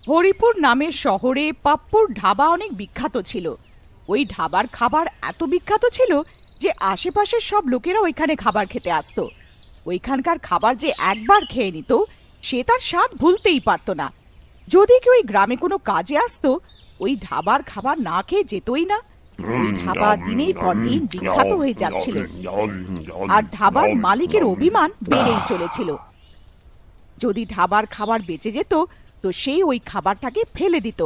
হরিপুর নামের শহরে পাপ্পুর ধাবা অনেক বিখ্যাত ছিল। ওই ধাবার খাবার এত বিখ্যাত ছিল যে আশেপাশের সব লোকেরা ওইখানে খাবার খেতে আসতো। ওইখানকার খাবার যে একবার খেয়ে নিত সে তার স্বাদ ভুলতেই পারত না। যদি কেউ ওই গ্রামে কোনো কাজে আসতো ওই ধাবার খাবার না খেয়ে যেতই না। ওই ধাবা দিনের পর দিন বিখ্যাত হয়ে যাচ্ছিল আর ধাবার মালিকের অভিমান বেড়েই চলেছিল। যদি ধাবার খাবার বেঁচে যেত তো সেই ওই খাবারটাকে ফেলে দিত,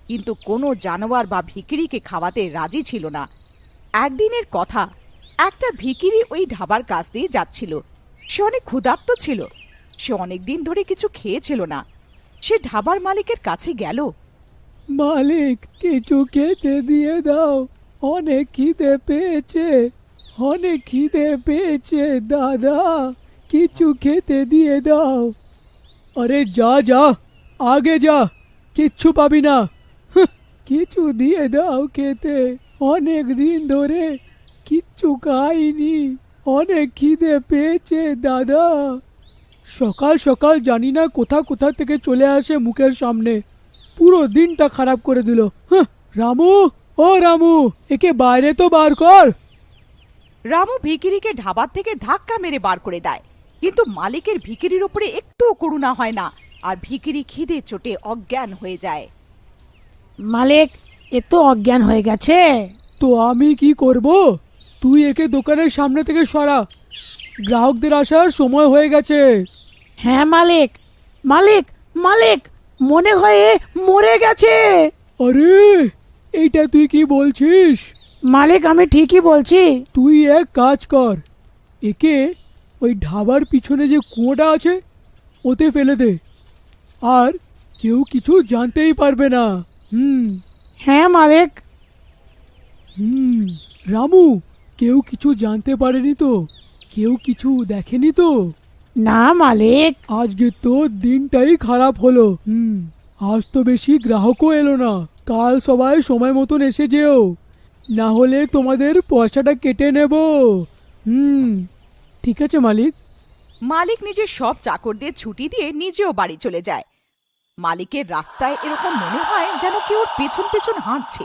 কিন্তু কোনো জানোয়ার বা ভিখিরিকে খাওয়াতে রাজি ছিল না। একদিনের কথা, একটা ভিখিরি ওই ধাবার কাছ দিয়ে যাচ্ছিল। সে অনেক ক্ষুধার্ত ছিল, সে অনেক দিন ধরে কিছু খেয়েছিল না। সে ধাবার মালিকের কাছে গেল। মালিক, কিছু খেতে দিয়ে দাও, অনেক খিদে পেয়েছে, অনেক খিদে পেয়েছে দাদা, কিছু খেতে দিয়ে দাও। আরে যা যা, আগে যা, কিচ্ছু পাবি না। কিছু দিয়ে দাও খেতে, অনেক দিন ধরে কিচ্ছু খাইনি, অনেক খিদে পেয়েছে দাদা। সকাল সকাল জানি না কোথা কোথা থেকে চলে আসে মুখের সামনে, পুরো দিনটা খারাপ করে দিল। রামু, ও রামু, একে বাইরে তো বার কর। রামু ভিখিরিকে ধাবার থেকে ধাক্কা মেরে বার করে দেয়, কিন্তু মালিকের ভিখিরির উপরে একটুও করুণা হয় না আর ভিখিরি খিদে চোটে অজ্ঞান হয়ে যায়। মালিক, এ তো অজ্ঞান হয়ে গেছে। তো আমি কি করব? তুই একে দোকানের সামনে থেকে সরা, গ্রাহকদের আসার সময় হয়ে গেছে। হ্যাঁ মালিক, মালিক, মালিক, মনে হয় এ মরে গেছে। আরে, এইটা তুই কি বলছিস? মালিক, আমি ঠিকই বলছি। তুই এক কাজ কর, একে ওই ধাবার পিছনে যে কুয়োটা আছে ওতে ফেলে দে, আর কেউ কিছু জানতেই পারবে না। হ্যাঁ মালিক। রামু, কেউ কিছু জানতে পারেনি তো? কেউ কিছু দেখেনি তো? না মালিক। আজকে তো দিনটাই খারাপ হলো। আজ তো বেশি গ্রাহকও এলো না। কাল সবাই সময় মতন এসে যেও, না হলে তোমাদের পয়সাটা কেটে নেব। ঠিক আছে মালিক। মালিক নিজের সব চাকরদের ছুটি দিয়ে নিজেও বাড়ি চলে যায়। মালিকের রাস্তায় এরকম মনে হয় যেন কেউ ওর পেছন পেছন হাঁটছে,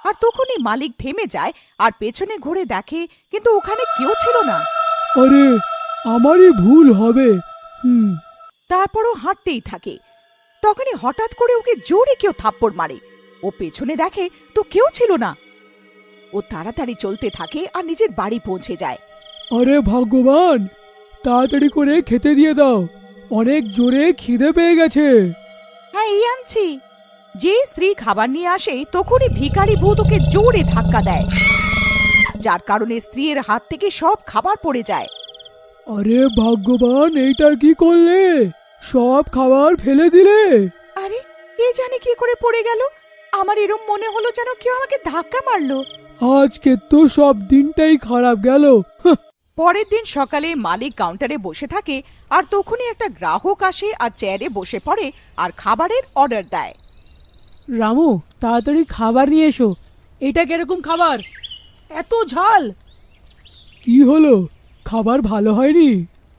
আর তখনই মালিক থেমে যায় আর পেছনে ঘুরে দেখে কিন্তু ওখানে কেউ ছিল না। আরে, আমারই ভুল হবে। তারপরও হাঁটতেই থাকে। তখনই হঠাৎ করে ওকে জোরে কেউ থাপ্পড় মারে। ও পেছনে দেখে তো কেউ ছিল না। ও তাড়াতাড়ি চলতে থাকে আর নিজের বাড়ি পৌঁছে যায়। আরে ভগবান, তাড়াতাড়ি করে খেতে দিয়ে দাও, অনেক জোরে খিদে পেয়ে গেছে। হ্যাঁ, এই আনছি। যে স্ত্রী খাবার নিয়ে আসে তখনই ভিখারি ভূত ওকে জোরে ধাক্কা দেয়, যার কারণে স্ত্রীর হাত থেকে সব খাবার পড়ে যায়। আরে ভগবান, এইটা কি করলে? সব খাবার ফেলে দিলে? আরে, কে জানে কি করে পড়ে গেল। আমার এরম মনে হলো যেন কেউ আমাকে ধাক্কা মারলো। আজকে তো সব দিনটাই খারাপ গেল। পরের দিন সকালে মালিক কাউন্টারে বসে থাকে আর তখনই একটা গ্রাহক আসে আর চেয়ারে বসে পড়ে আর খাবারের অর্ডার দেয়। রামু, তাড়াতাড়ি খাবার নিয়ে এসো। এটা কিরকম খাবার? এত ঝাল। কি হলো, খাবার ভালো হয়নি?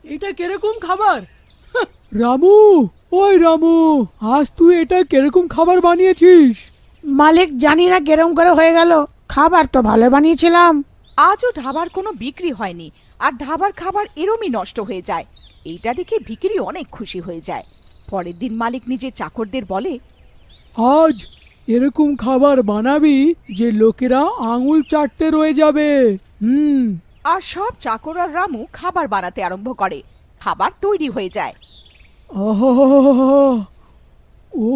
এটা কিরকম খাবার? রামু, ওই রামু, আজ তুই এটা কিরকম খাবার বানিয়েছিস? মালিক, জানি না কেরম করে হয়ে গেল, খাবার তো ভালো বানিয়েছিলাম। আজও ধাবার কোনো বিক্রি হয়নি আর ধাবার খাবার এরমই নষ্ট হয়ে যায়। এইটা দেখে ভিখিরি অনেক খুশি হয়ে যায়। পরের দিন মালিক নিজের চাকরদের বলে, আজ এরকম খাবার বানাবি যে লোকেরা আঙুল চাটতে রয়ে যাবে। আর সব চাকর আর রামু খাবার বানাতে আরম্ভ করে। খাবার তৈরি হয়ে যায়। ও,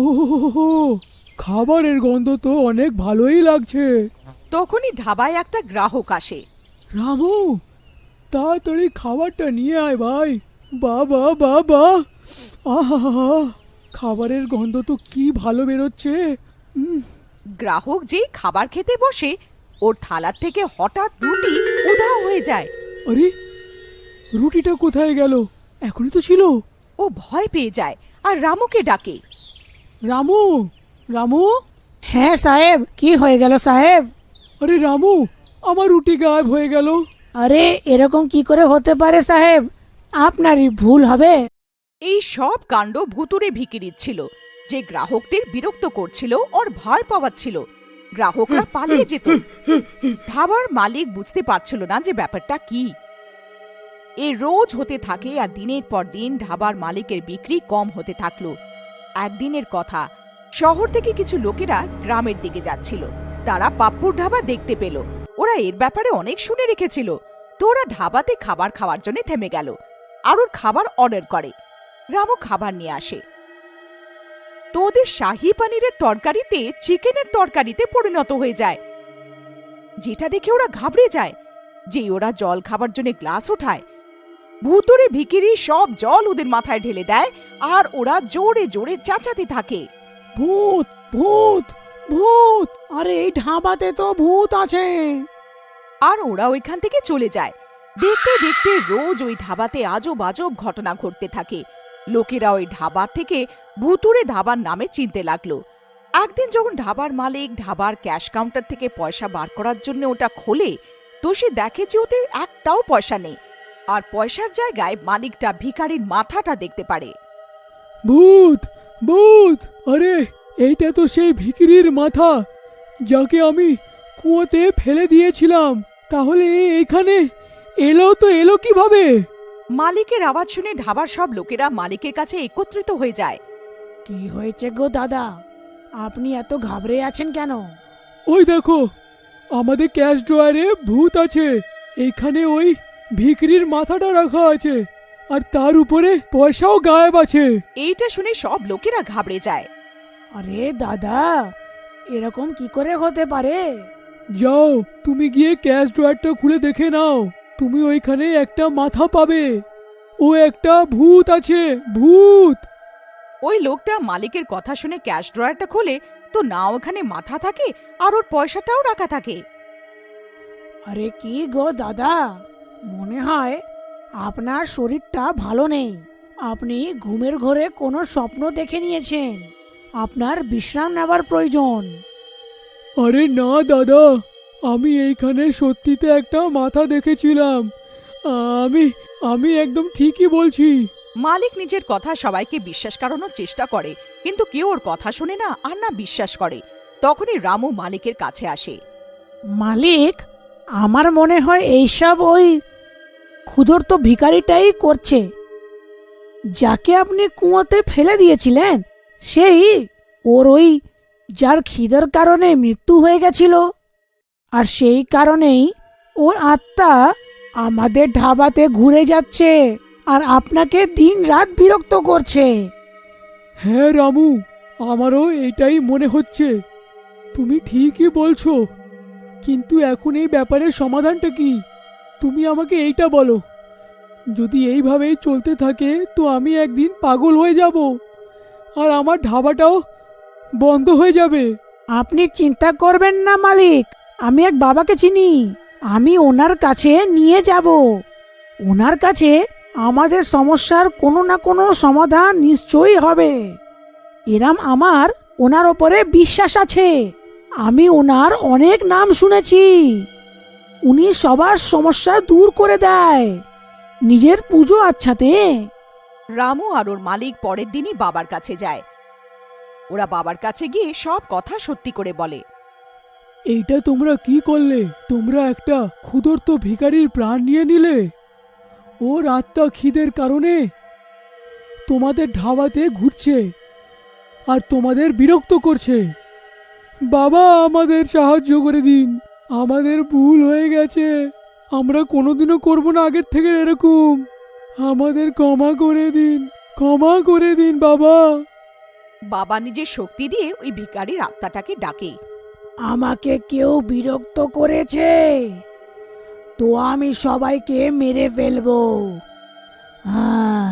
খাবারের গন্ধ তো অনেক ভালোই লাগছে। তখনই ধাবায় একটা গ্রাহক আসে। রামু, তাড়াতাড়ি খাবারটা নিয়ে আয় ভাই। বাবা বাবা, আহা, খাবারের গন্ধ তো কি ভালো বেরোচ্ছে। গ্রাহক যেই খাবার খেতে বসে ওর থালার থেকে হঠাৎ রুটি উধাও হয়ে যায়। আরে, রুটিটা কোথায় গেল? এখনই তো ছিল। ও ভয় পেয়ে যায় আর রামুকে ডাকে। রামু, রামু। হ্যাঁ সাহেব, কি হয়ে গেল সাহেব? আরে রামু, আমার রুটি গায়েব হয়ে গেল। আরে, এরকম কি করে হতে পারে সাহেব? আপনারই ভুল হবে। এই সব কাণ্ড ভুতুড়ে ভিখিরির ছিল। যে গ্রাহকদের বিরক্ত করছিল ওর ভয় পাওয়াচ্ছিল। গ্রাহকরা পালিয়ে যেত। ধাবার মালিক বুঝতে পারছিল না যে ব্যাপারটা কি। এ রোজ হতে থাকে আর দিনের পর দিন ধাবার মালিকের বিক্রি কম হতে থাকলো। একদিনের কথা, শহর থেকে কিছু লোকেরা গ্রামের দিকে যাচ্ছিল। তারা পাপ্পুর ধাবা দেখতে পেল। ওরা এর ব্যাপারে অনেক শুনে রেখেছিল, তো ওরা ধাবাতে খাবার খাওয়ার জন্য থেমে গেল আর ওর খাবার অর্ডার করে। রামু খাবার নিয়ে আসে, তো ওদের শাহী পানিরের তরকারিতে চিকেনের তরকারিতে পরিণত হয়ে যায়, যেটা দেখে ওরা ঘাবড়ে যায়। যেই ওরা জল খাবার জন্য গ্লাস ওঠায়, ভুতুড়ে ভিখিরি সব জল ওদের মাথায় ঢেলে দেয় আর ওরা জোরে জোরে চেঁচাতে থাকে। ভূত ভূত ভূত, আরে এই ধাবাতে তো ভূত আছে। আর ওরা ওইখান থেকে চলে যায়। দেখতে দেখতে রোজ ওই ধাবাতে আজব আজব ঘটনা ঘটতে থাকে। লোকেরা ওই ধাবার থেকে ভুতুড়ে ধাবার নামে চিনতে লাগলো। একদিন যখন ধাবার মালিক ধাবার ক্যাশ কাউন্টার থেকে পয়সা বার করার জন্য ওটা খোলে, তো সে দেখে যে ওতে একটাও পয়সা নেই, আর পয়সার জায়গায় মালিকটা ভিখারির মাথাটা দেখতে পারে। ভূত ভূত, আরে এইটা তো সেই ভিখিরির মাথা যাকে আমি কুয়োতে ফেলে দিয়েছিলাম। তাহলে এখানে এলো কিভাবে? মালিকের আওয়াজ শুনে ধাবার সব লোকেরা মালিকের কাছে একত্রিত হয়ে যায়। কি হয়েছে গো দাদা, আপনি এত ঘাবড়ে আছেন কেন? ওই দেখো, আমাদের ক্যাশ ড্রয়ারে ভূত আছে। এখানে ওই ভিখিরির মাথাটা রাখা আছে, আর তার উপরে পয়সাও গায়েব আছে। এইটা শুনে সব লোকেরা ঘাবড়ে যায়। আরে দাদা, এরকম কি করে হতে পারে? যাও, তুমি গিয়ে ক্যাশ ড্রয়ারটা খুলে দেখে নাও। তুমি ওইখানে একটা মাথা পাবে। ও একটা ভূত আছে, ভূত। ওই লোকটা মালিকের কথা শুনে ক্যাশ ড্রয়ারটা খোলে, তো না ওখানে মাথা থাকে আর ওর পয়সাটাও রাখা থাকে। আরে কি গো দাদা, মনে হয় আপনার শরীরটা ভালো নেই। আপনি ঘুমের ঘোরে কোনো স্বপ্ন দেখে নিয়েছেন। আপনার বিশ্রাম নেবার প্রয়োজন। আরে না দাদা, আমি এইখানে সত্যিতে একটা মাথা দেখেছিলাম। আমি আমি একদম ঠিকই বলছি। মালিক নিজের কথা সবাইকে বিশ্বাস করানোর চেষ্টা করে, কিন্তু কেউ ওর কথা শুনে না আর না বিশ্বাস করে। তখনই রামু মালিকের কাছে আসে। মালিক, আমার মনে হয় এইসব ওই ক্ষুধার্ত ভিখারিটাই করছে। যাকে আপনি কুয়োতে ফেলে দিয়েছিলেন সেই ওর ওই যার খিদের কারণে মৃত্যু হয়ে গেছিল, আর সেই কারণেই ওর আত্মা আমাদের ধাবাতে ঘুরে যাচ্ছে আর আপনাকে দিন রাত বিরক্ত করছে। হ্যাঁ রামু, আমারও এটাই মনে হচ্ছে। তুমি ঠিকই বলছো, কিন্তু এখন এই ব্যাপারের সমাধানটা কি? তুমি আমাকে এইটা বলো। যদি এইভাবেই চলতে থাকে তো আমি একদিন পাগল হয়ে যাব, আর আমার ধাবাটাও বন্ধ হয়ে যাবে। আপনি চিন্তা করবেন না মালিক, আমি এক বাবাকে চিনি। আমি ওনার কাছে নিয়ে যাব। ওনার কাছে আমাদের সমস্যার কোনো না কোনো সমাধান নিশ্চয়ই হবে। এরম আমার ওনার ওপরে বিশ্বাস আছে। আমি ওনার অনেক নাম শুনেছি। উনি সবার সমস্যা দূর করে দেয় নিজের পুজো আচ্ছাতে। রামু আর ওর মালিক পরের দিনই বাবার কাছে যায়। ওরা বাবার কাছে গিয়ে সব কথা সত্যি করে বলে। এইটা তোমরা কি করলে? তোমরা একটা ক্ষুধার্ত ভিখারির প্রাণ নিয়ে নিলে। ওর আত্মা খিদের কারণে তোমাদের ধাবাতে ঘুরছে আর তোমাদের বিরক্ত করছে। বাবা, আমাদের সাহায্য করে দিন। আমাদের ভুল হয়ে গেছে। আমরা কোনোদিনও করব না আগের থেকে এরকম। আমাদের ক্ষমা করে দিন, ক্ষমা করে দিন বাবা। বাবা নিজের শক্তি দিয়ে ওই ভিখারির আত্মাটাকে ডাকে। আমাকে কেউ বিরক্ত করেছে তো আমি সবাইকে মেরে ফেলবো। হ্যাঁ,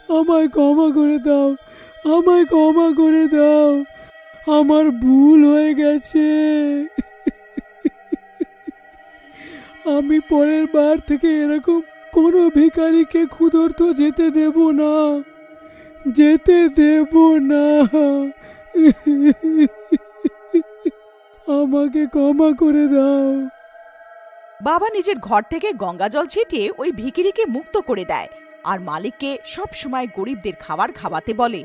আমায় ক্ষমা করে দাও, আমায় ক্ষমা করে দাও। আমার ভুল হয়ে গেছে। আমি পরের বার থেকে এরকম কোনো ভিখারিকে ক্ষুধার্ত যেতে দেব না, যেতে দেব না। আমাকে ক্ষমা করে দাও। বাবা নিজের ঘর থেকে গঙ্গা জল ছিটিয়ে ওই ভিখিরিকে মুক্ত করে দেয় আর মালিককে সব সময় গরিবদের খাবার খাওয়াতে বলে।